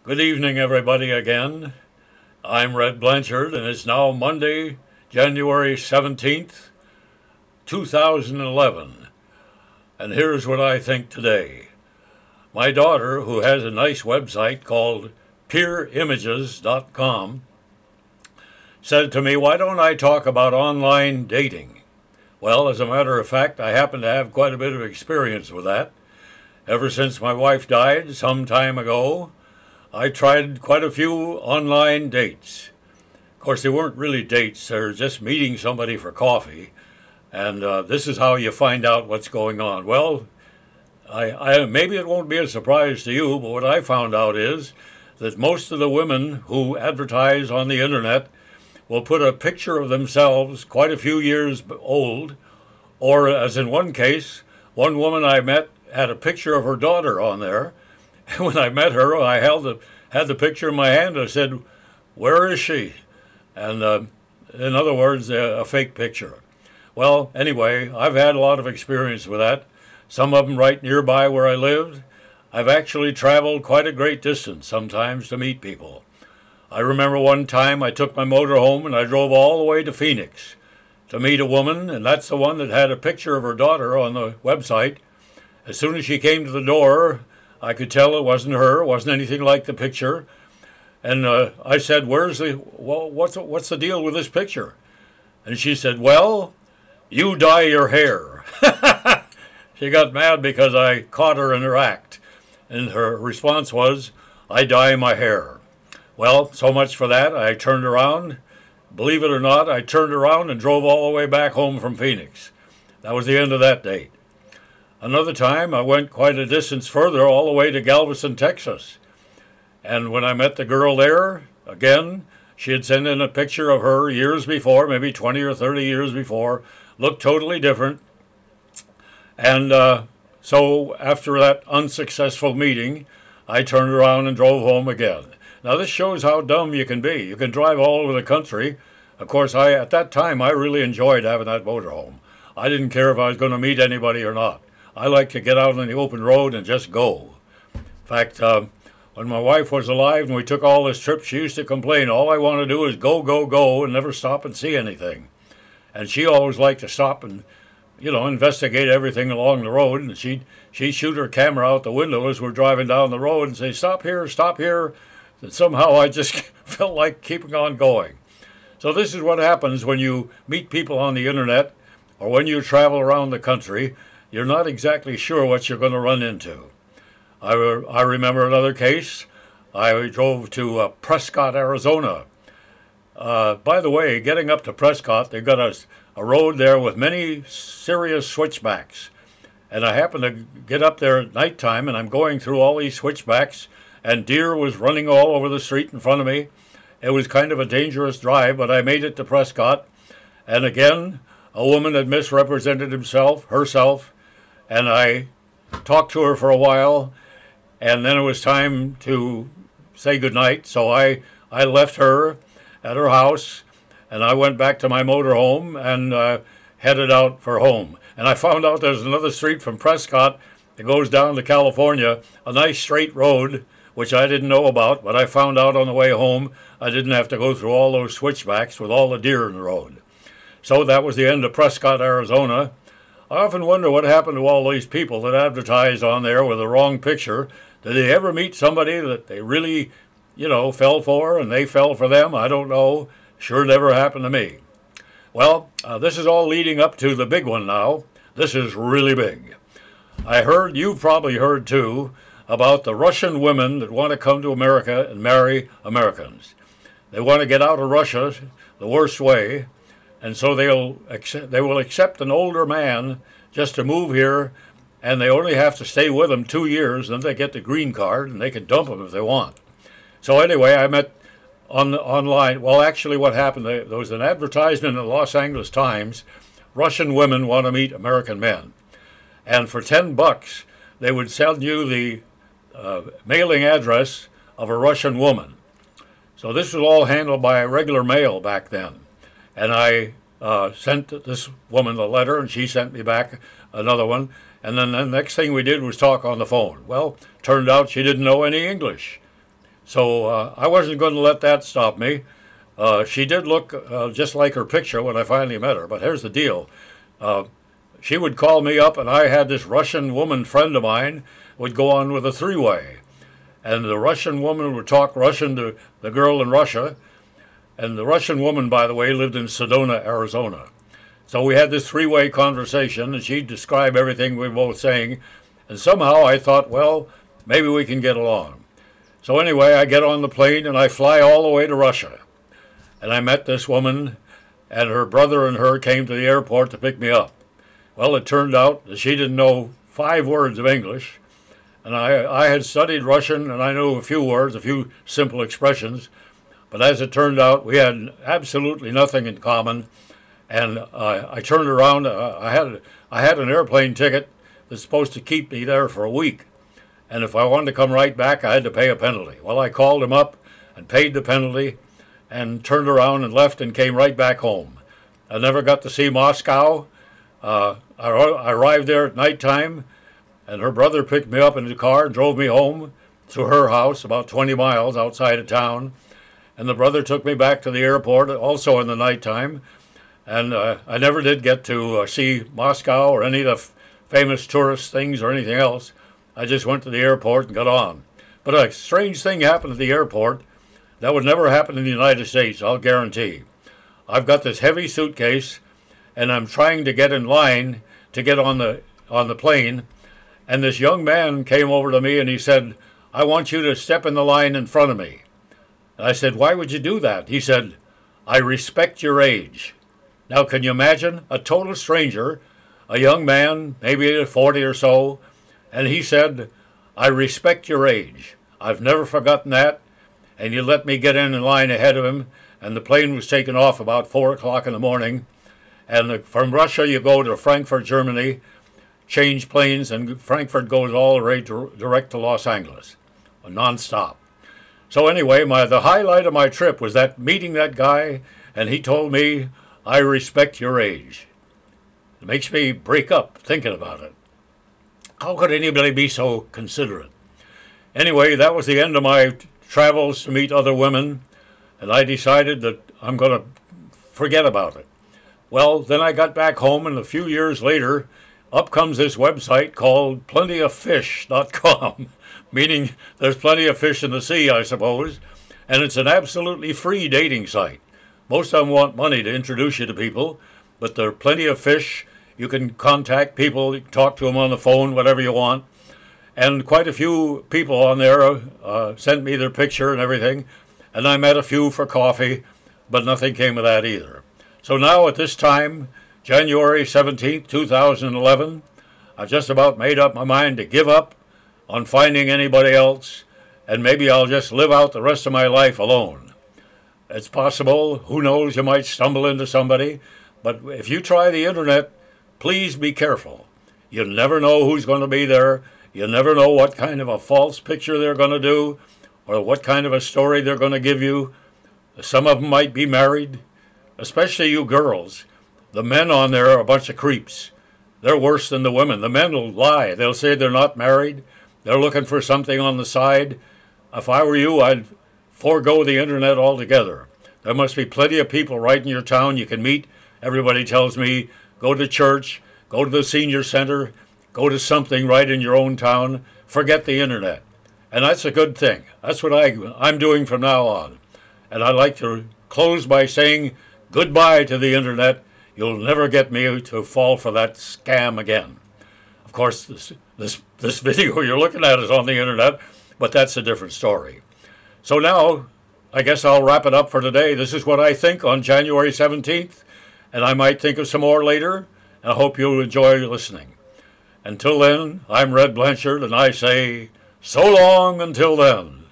Good evening, everybody, again. I'm RedBlanchard, and it's now Monday, January 17th, 2011. And here's what I think today. My daughter, who has a nice website called peerimages.com, said to me, "Why don't I talk about online dating?" Well, as a matter of fact, I happen to have quite a bit of experience with that. Ever since my wife died some time ago, I tried quite a few online dates. Of course, they weren't really dates, they're just meeting somebody for coffee. And this is how you find out what's going on. Well, maybe it won't be a surprise to you, but what I found out is that most of the women who advertise on the internet will put a picture of themselves quite a few years old, or as in one case, one woman I met had a picture of her daughter on there. And when I met her, I had the picture in my hand. I said, "Where is she?" And in other words, a fake picture. Well, anyway, I've had a lot of experience with that. Some of them right nearby where I lived. I've actually traveled quite a great distance sometimes to meet people. I remember one time I took my motor home and I drove all the way to Phoenix to meet a woman, and that's the one that had a picture of her daughter on the website. As soon as she came to the door, I could tell it wasn't her, it wasn't anything like the picture. And I said, what's the deal with this picture? And she said, "Well, you dye your hair." She got mad because I caught her in her act. And her response was, "I dye my hair." Well, so much for that. I turned around. Believe it or not, I turned around and drove all the way back home from Phoenix. That was the end of that date. Another time, I went quite a distance further, all the way to Galveston, Texas. And when I met the girl there, again, she had sent in a picture of her years before, maybe 20 or 30 years before, looked totally different. And so after that unsuccessful meeting, I turned around and drove home again. Now, this shows how dumb you can be. You can drive all over the country. Of course, at that time, I really enjoyed having that motorhome. I didn't care if I was going to meet anybody or not. I like to get out on the open road and just go. In fact, when my wife was alive and we took all this trip, she used to complain, all I want to do is go, go, go, and never stop and see anything. And she always liked to stop and, investigate everything along the road. And she'd shoot her camera out the window as we're driving down the road and say, "Stop here, stop here." And somehow I just felt like keeping on going. So this is what happens when you meet people on the internet or when you travel around the country. You're not exactly sure what you're going to run into. I remember another case. I drove to Prescott, Arizona. By the way, getting up to Prescott, they've got a road there with many serious switchbacks. And I happened to get up there at nighttime, and I'm going through all these switchbacks, and deer was running all over the street in front of me. It was kind of a dangerous drive, but I made it to Prescott. And again, a woman had misrepresented herself, and I talked to her for a while, and then it was time to say goodnight. So I left her at her house, and I went back to my motorhome and headed out for home. And I found out there's another street from Prescott that goes down to California, a nice straight road, which I didn't know about, but I found out on the way home I didn't have to go through all those switchbacks with all the deer in the road. So that was the end of Prescott, Arizona. I often wonder what happened to all these people that advertised on there with the wrong picture. Did they ever meet somebody that they really, fell for and they fell for them? I don't know. Sure never happened to me. Well, this is all leading up to the big one now. This is really big. You've probably heard too, about the Russian women that want to come to America and marry Americans. They want to get out of Russia the worst way. And so they will accept an older man just to move here, and they only have to stay with him 2 years, then they get the green card, and they can dump him if they want. So anyway, I met online. Well, actually what happened, there was an advertisement in the Los Angeles Times, Russian women want to meet American men. And for $10, they would send you the mailing address of a Russian woman. So this was all handled by regular mail back then. And I sent this woman a letter, and she sent me back another one. And then the next thing we did was talk on the phone. Well, turned out she didn't know any English. So I wasn't going to let that stop me. She did look just like her picture when I finally met her, but here's the deal. Uh, she would call me up, and I had this Russian woman friend of mine would go on with a three-way. And the Russian woman would talk Russian to the girl in Russia. And the Russian woman, by the way, lived in Sedona, Arizona. So we had this three-way conversation, and she'd describe everything we were both saying. And somehow I thought, well, maybe we can get along. So anyway, I get on the plane, and I fly all the way to Russia. And I met this woman, and her brother and her came to the airport to pick me up. Well, it turned out that she didn't know 5 words of English. And I had studied Russian, and I knew a few words, a few simple expressions. But as it turned out, we had absolutely nothing in common. And I turned around. I had an airplane ticket that's supposed to keep me there for a week. And if I wanted to come right back, I had to pay a penalty. Well, I called him up and paid the penalty and turned around and left and came right back home. I never got to see Moscow. I arrived there at nighttime, and her brother picked me up in the car and drove me home to her house about 20 miles outside of town. And the brother took me back to the airport also in the nighttime. And I never did get to see Moscow or any of the famous tourist things or anything else. I just went to the airport and got on. But a strange thing happened at the airport that would never happen in the United States, I'll guarantee. I've got this heavy suitcase, and I'm trying to get in line to get on the plane. And this young man came over to me and he said, "I want you to step in the line in front of me." And I said, "Why would you do that?" He said, "I respect your age." Now, can you imagine a total stranger, a young man, maybe 40 or so, and he said, "I respect your age." I've never forgotten that. And you let me get in line ahead of him, and the plane was taken off about 4 o'clock in the morning. And from Russia, you go to Frankfurt, Germany, change planes, and Frankfurt goes all the way direct to Los Angeles, nonstop. So anyway, the highlight of my trip was that meeting that guy, and he told me, "I respect your age." It makes me break up thinking about it. How could anybody be so considerate? Anyway, that was the end of my travels to meet other women, and I decided that I'm going to forget about it. Well, then I got back home, and a few years later, up comes this website called plentyoffish.com, meaning there's plenty of fish in the sea, I suppose, and it's an absolutely free dating site. Most of them want money to introduce you to people, but there are plenty of fish. You can contact people, talk to them on the phone, whatever you want. And quite a few people on there sent me their picture and everything, and I met a few for coffee, but nothing came of that either. So now at this time, January 17th, 2011, I've just about made up my mind to give up on finding anybody else, and maybe I'll just live out the rest of my life alone. It's possible, who knows, you might stumble into somebody, but if you try the internet, please be careful. You never know who's going to be there. You never know what kind of a false picture they're going to do or what kind of a story they're going to give you. Some of them might be married, especially you girls. The men on there are a bunch of creeps. They're worse than the women. The men will lie. They'll say they're not married. They're looking for something on the side. If I were you, I'd forego the internet altogether. There must be plenty of people right in your town you can meet. Everybody tells me, go to church, go to the senior center, go to something right in your own town. Forget the internet. And that's a good thing. That's what I'm doing from now on. And I'd like to close by saying goodbye to the internet. You'll never get me to fall for that scam again. Of course, this video you're looking at is on the internet, but that's a different story. So now, I guess I'll wrap it up for today. This is what I think on January 17th, and I might think of some more later, and I hope you'll enjoy listening. Until then, I'm Red Blanchard, and I say, so long until then.